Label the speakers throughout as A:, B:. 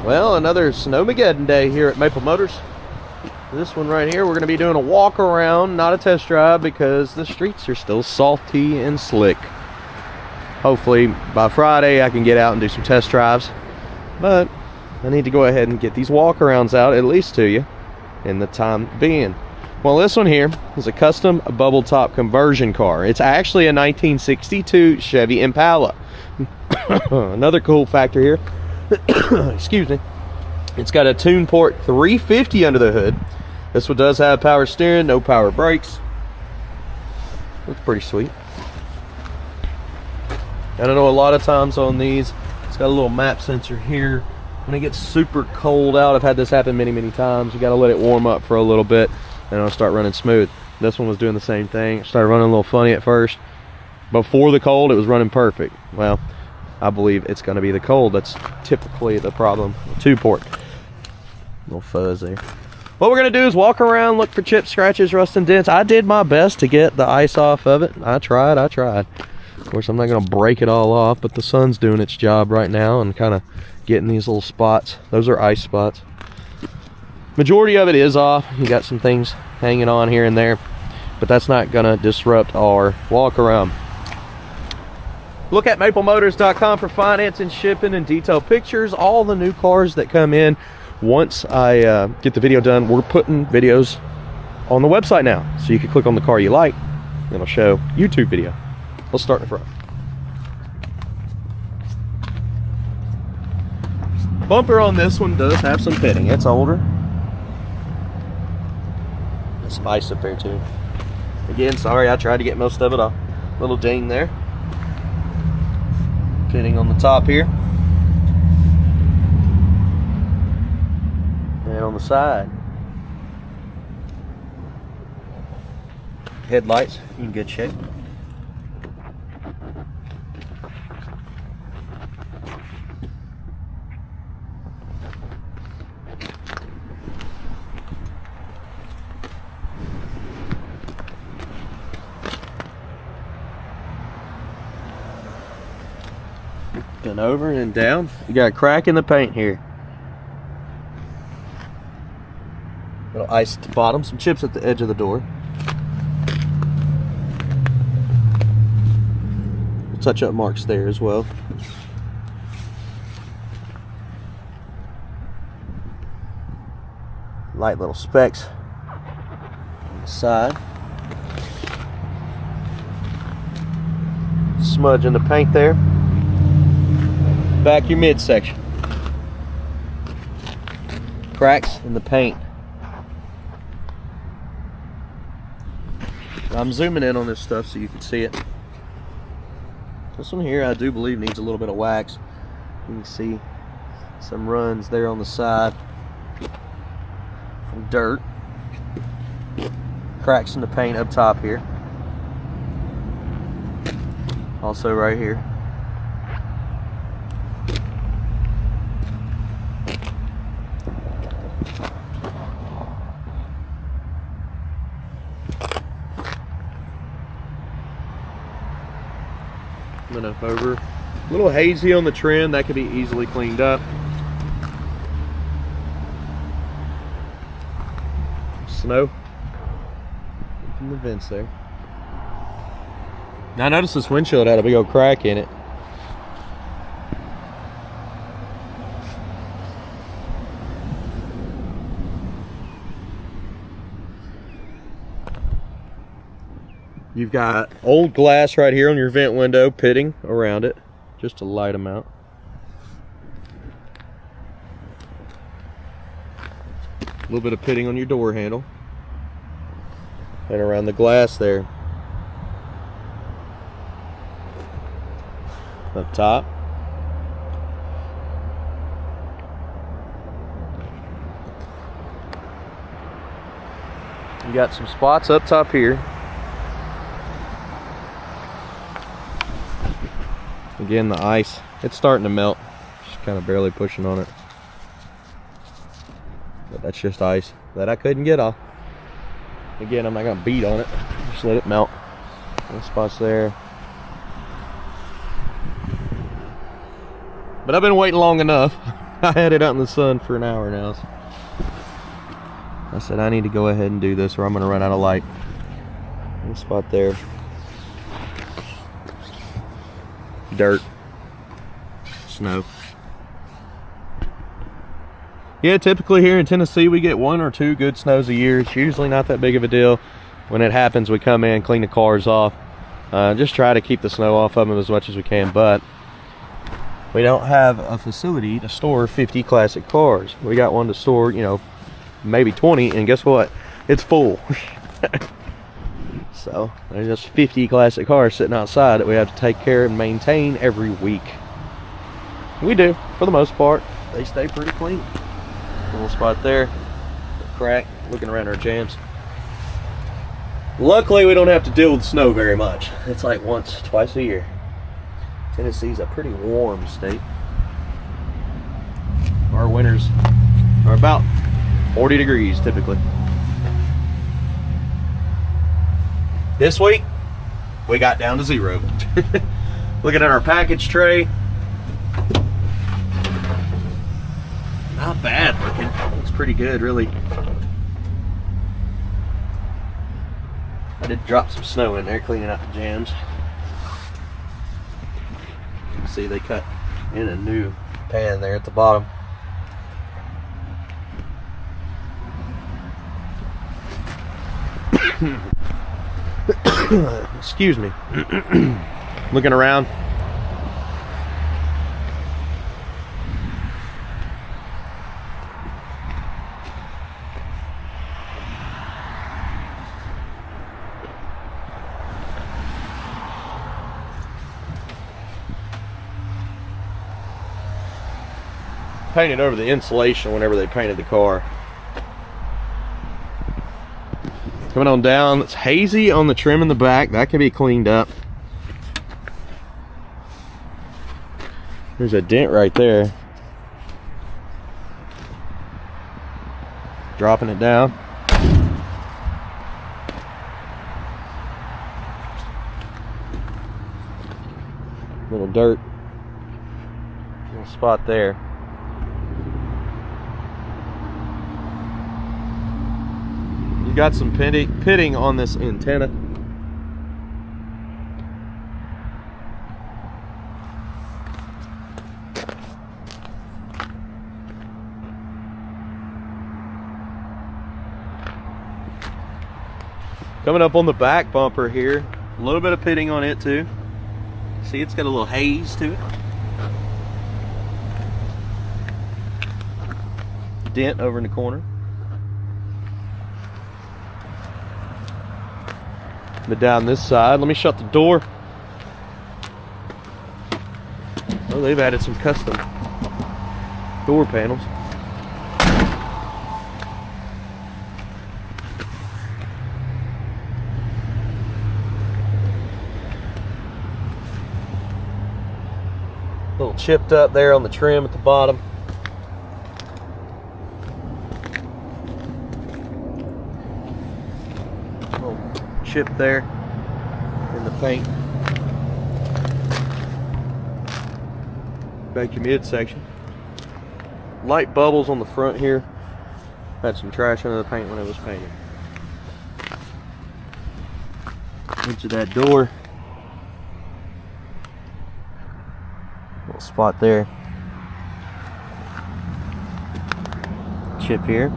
A: Well, another Snowmageddon day here at Maple Motors. This one right here, we're going to be doing a walk around, not a test drive, because the streets are still salty and slick. Hopefully by Friday I can get out and do some test drives, but I need to go ahead and get these walk arounds out at least to you in the time being. Well, this one here is a custom bubble top conversion car. It's actually a 1962 Chevy Impala. Another cool factor here, excuse me, it's got a tune port 350 under the hood. This one does have power steering, no power brakes. Looks pretty sweet. I don't know, a lot of times on these, it's got a little map sensor here. When it gets super cold out, I've had this happen many times. You got to let it warm up for a little bit and it'll start running smooth. This one was doing the same thing. It started running a little funny at first. Before the cold, it was running perfect. Well, I believe it's going to be the cold that's typically the problem. 2-port. Little fuzz there. What we're going to do is walk around, look for chips, scratches, rust, and dents. I did my best to get the ice off of it. I tried. Of course, I'm not going to break it all off, but the sun's doing its job right now and kind of getting these little spots. Those are ice spots. Majority of it is off. You got some things hanging on here and there, but that's not going to disrupt our walk around. Look at maplemotors.com for financing, shipping, and detailed pictures. All the new cars that come in, once I get the video done, we're putting videos on the website now. So you can click on the car you like, and it'll show YouTube video. Let's start in the front. Bumper on this one does have some pitting. It's older. There's some ice up there too. Again, sorry, I tried to get most of it off. Little ding there. Pitting on the top here. And on the side. Headlights in good shape. And over and down. You got a crack in the paint here. Little ice at the bottom, some chips at the edge of the door. Touch-up marks there as well. Light little specks on the side. Smudge in the paint there. Back your midsection. Cracks in the paint. I'm zooming in on this stuff so you can see it. This one here I do believe needs a little bit of wax. You can see some runs there on the side from dirt. Cracks in the paint up top here. Also right here. Over a little hazy on the trim, that could be easily cleaned up. Snow in the vents there. Now I noticed this windshield had a big old crack in it. You've got old glass right here on your vent window, pitting around it, just to light them out. A little bit of pitting on your door handle. And around the glass there. Up top. You got some spots up top here. Again, the ice, it's starting to melt. Just kind of barely pushing on it. But that's just ice that I couldn't get off. Again, I'm not gonna beat on it. Just let it melt. No spots there. But I've been waiting long enough. I had it out in the sun for an hour now. So I said I need to go ahead and do this or I'm going to run out of light. One spot there. Dirt. Snow. Yeah, typically here in Tennessee we get 1 or 2 good snows a year. It's usually not that big of a deal. When it happens, we come in, clean the cars off, just try to keep the snow off of them as much as we can, but we don't have a facility to store 50 classic cars. We got one to store, you know, maybe 20, and guess what? It's full. So there's just 50 classic cars sitting outside that we have to take care and maintain every week. We do, for the most part. They stay pretty clean. Little spot there, crack, looking around our jams. Luckily we don't have to deal with snow very much. It's like once, twice a year. Tennessee's a pretty warm state. Our winters are about 40 degrees typically. This week we got down to 0. Looking at our package tray, not bad looking. Looks pretty good, really. I did drop some snow in there cleaning out the jams. You can see they cut in a new pan there at the bottom. Excuse me. Looking around. Painted over the insulation whenever they painted the car. Coming on down, it's hazy on the trim in the back. That can be cleaned up. There's a dent right there. Dropping it down. Little dirt. Little spot there. Got some pitting on this antenna. Coming up on the back bumper here, a little bit of pitting on it too. See, it's got a little haze to it. Dent over in the corner. But down this side, let me shut the door. Oh, they've added some custom door panels. A little chipped up there on the trim at the bottom. Chip there in the paint. Vacuum midsection. Light bubbles on the front here. Had some trash under the paint when it was painted. Into that door. Little spot there. Chip here.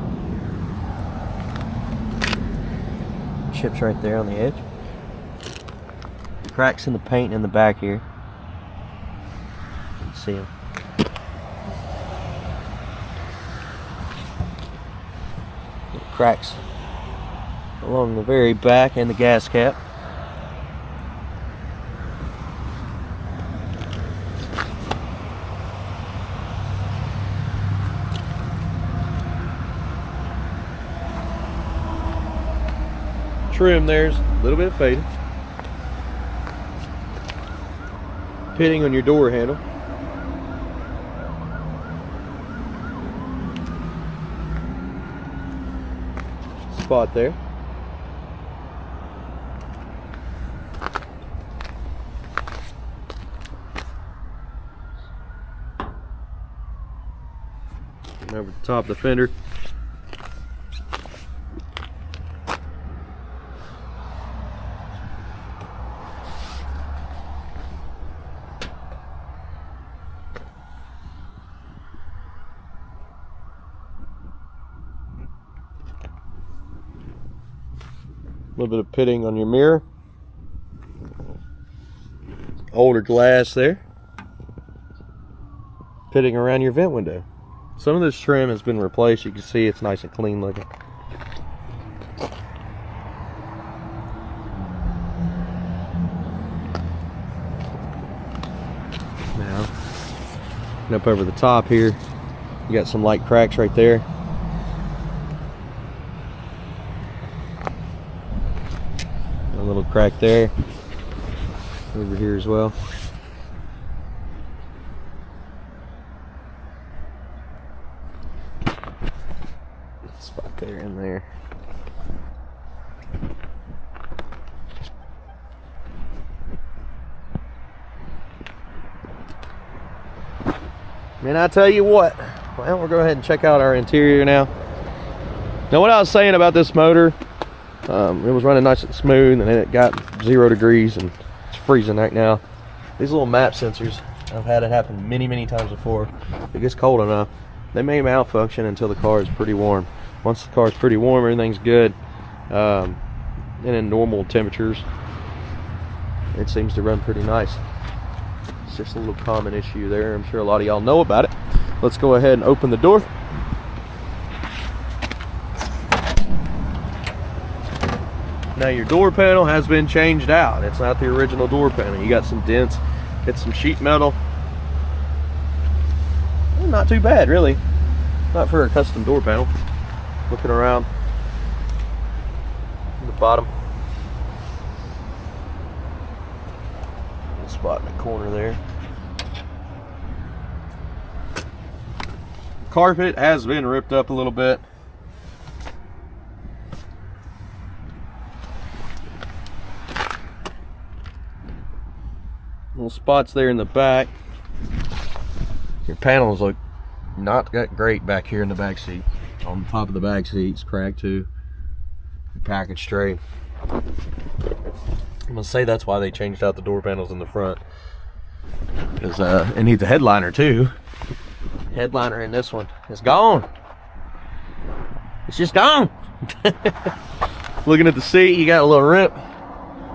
A: Chips right there on the edge. Cracks in the paint in the back here. You can see them. Cracks along the very back and the gas cap. Trim there's a little bit faded. Pitting on your door handle. Spot there. Over the top of the fender. A little bit of pitting on your mirror. Older glass there. Pitting around your vent window. Some of this trim has been replaced. You can see it's nice and clean looking. Now, up over the top here, you got some light cracks right there. A little crack there. Over here as well. Spot there and there. Man, I tell you what. Well, we'll go ahead and check out our interior now. Now, what I was saying about this motor, it was running nice and smooth, and then it got 0 degrees and it's freezing right now. These little map sensors, I've had it happen many times before. If it gets cold enough, they may malfunction until the car is pretty warm. Once the car is pretty warm, everything's good. And in normal temperatures, it seems to run pretty nice. It's just a little common issue there. I'm sure a lot of y'all know about it. Let's go ahead and open the door. Now your door panel has been changed out. It's not the original door panel. You got some dents, get some sheet metal. Well, not too bad, really. Not for a custom door panel. Looking around the bottom. Little spot in the corner there. Carpet has been ripped up a little bit. Little spots there in the back. Your panels look not that great back here in the back seat. On the top of the back seat's cracked too. The package tray. I'm gonna say that's why they changed out the door panels in the front. Because it needs a headliner too. Headliner in this one is gone. It's just gone. Looking at the seat, you got a little rip.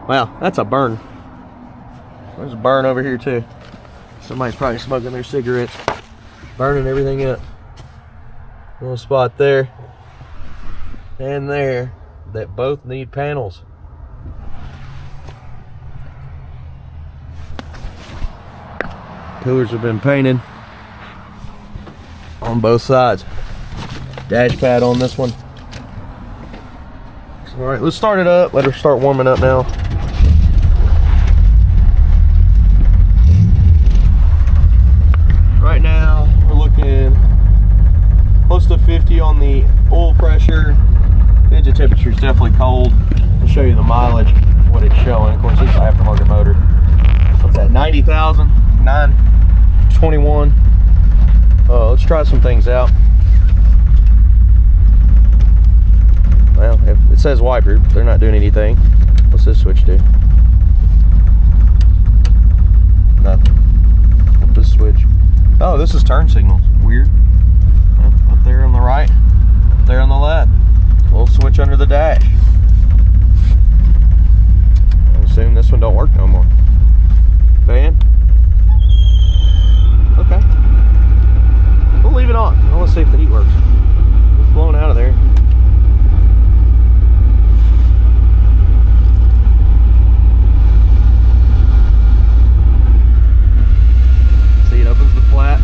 A: Wow, that's a burn. There's a burn over here too. Somebody's probably smoking their cigarettes, burning everything up. Little spot there and there that both need panels. Pillars have been painted on both sides. Dash pad on this one. All right, let's start it up. Let her start warming up now. Right now, we're looking close to 50 on the oil pressure. Engine temperature is definitely cold. I'll show you the mileage, what it's showing. Of course, it's an aftermarket motor. What's that, 90,000? 921. Let's try some things out. Well, if it says wiper, they're not doing anything. What's this switch do? Nothing. Flip this switch. Oh, this is turn signals. Weird. Up there on the right, up there on the left. Little switch under the dash. I assume this one don't work no more. Fan. Okay. We'll leave it on. I want to see if the heat works. It's blowing out of there. See, it opens the flat.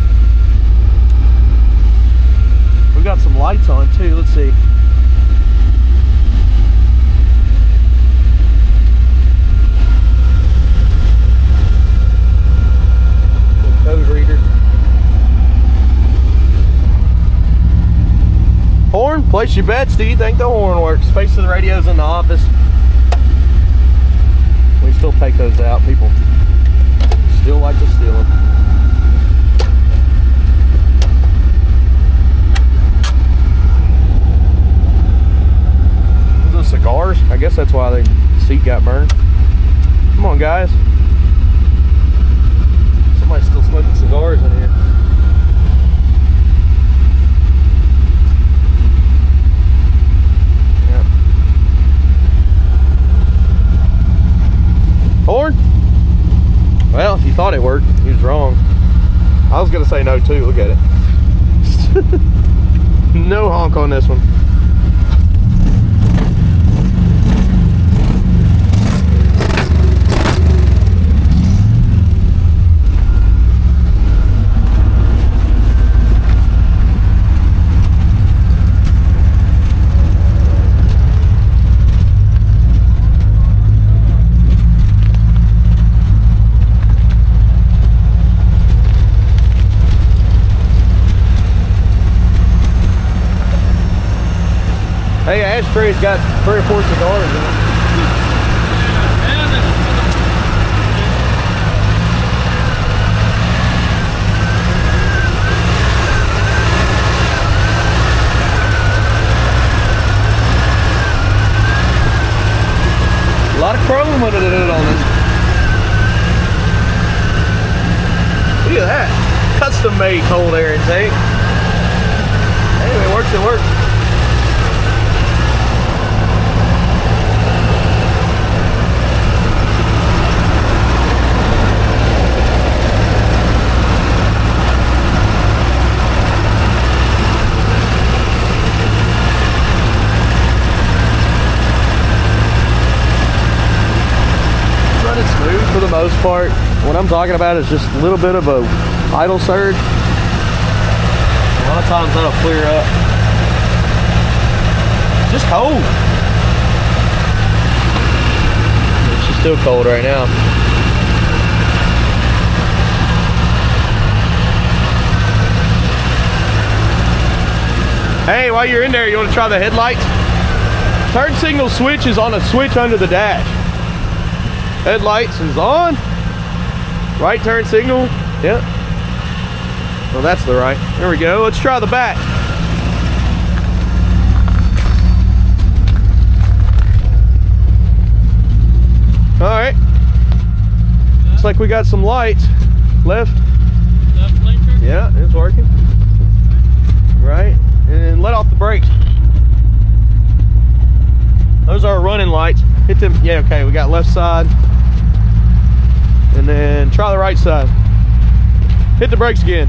A: We've got some lights on too. Let's see. Code reader. Horn, place your bets. Do you think the horn works? Face of the radio's in the office. We still take those out. People still like to steal them. weed got burned. Come on, guys. Somebody's still smoking cigars in here. Yeah. Horn? Well, if you thought it worked, you was wrong. I was gonna say no too. Look at it. No honk on this one. Hey, Ashtray's got 3 or 4 cigars in it. A lot of chrome under the hood on this. Look at that. Custom made cold air intake. Hey, it works, it works. Smooth for the most part. What I'm talking about is just a little bit of a idle surge. A lot of times that'll clear up. Just cold. She's still cold right now. Hey, while you're in there, you want to try the headlights? Turn signal switch is on a switch under the dash. Headlights is on. Right turn signal. Yep. Well, that's the right. There we go. Let's try the back. All right. Looks like we got some lights. Left. Left blinker. Yeah, it's working. Right. And let off the brakes. Those are running lights. Hit them. Yeah, okay. We got left side. And then try the right side. Hit the brakes again.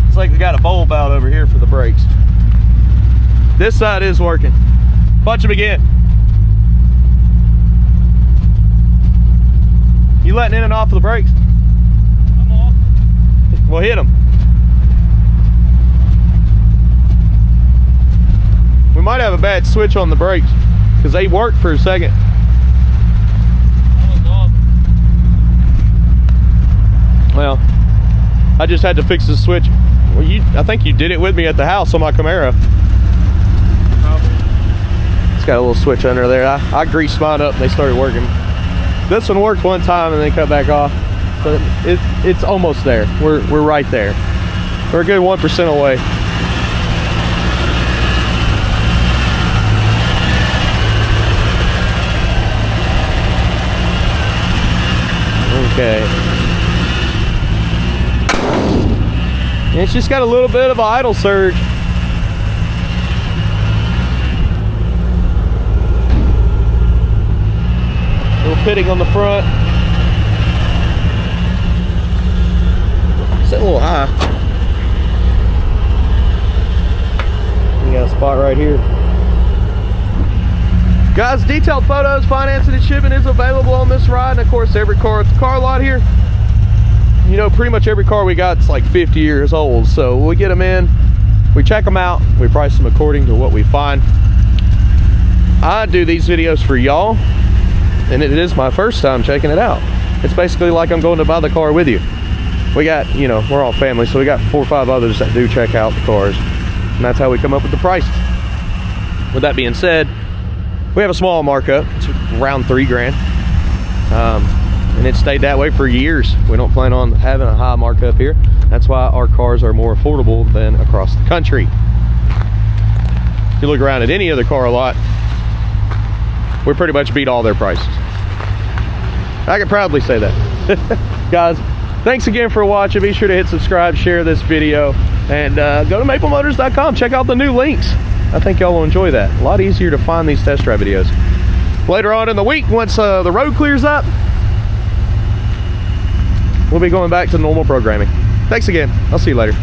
A: It's like they got a bulb out over here for the brakes. This side is working. Punch them again. You letting in and off of the brakes? I'm off. Well, hit them. We might have a bad switch on the brakes because they worked for a second. Well, I just had to fix the switch. Well, I think you did it with me at the house on my Camaro. It's got a little switch under there. I greased mine up and they started working. This one worked one time and then cut back off. But it's almost there. We're right there. We're a good 1% away. Okay. And it's just got a little bit of an idle surge. A little pitting on the front. It's a little high. We got a spot right here. Guys, detailed photos, financing and shipping is available on this ride. And of course, every car at the car lot here, you know, pretty much every car we got is like 50 years old. So we get them in, we check them out, we price them according to what we find. I do these videos for y'all, and it is my first time checking it out. It's basically like I'm going to buy the car with you. We got, you know, we're all family, so we got 4 or 5 others that do check out the cars, and that's how we come up with the prices. With that being said, we have a small markup. It's around $3 grand. And it stayed that way for years. We don't plan on having a high markup here. That's why our cars are more affordable than across the country. If you look around at any other car lot, we pretty much beat all their prices. I can proudly say that. Guys, thanks again for watching. Be sure to hit subscribe, share this video, and go to maplemotors.com. Check out the new links. I think y'all will enjoy that. A lot easier to find these test drive videos. Later on in the week, once the road clears up, we'll be going back to normal programming. Thanks again. I'll see you later.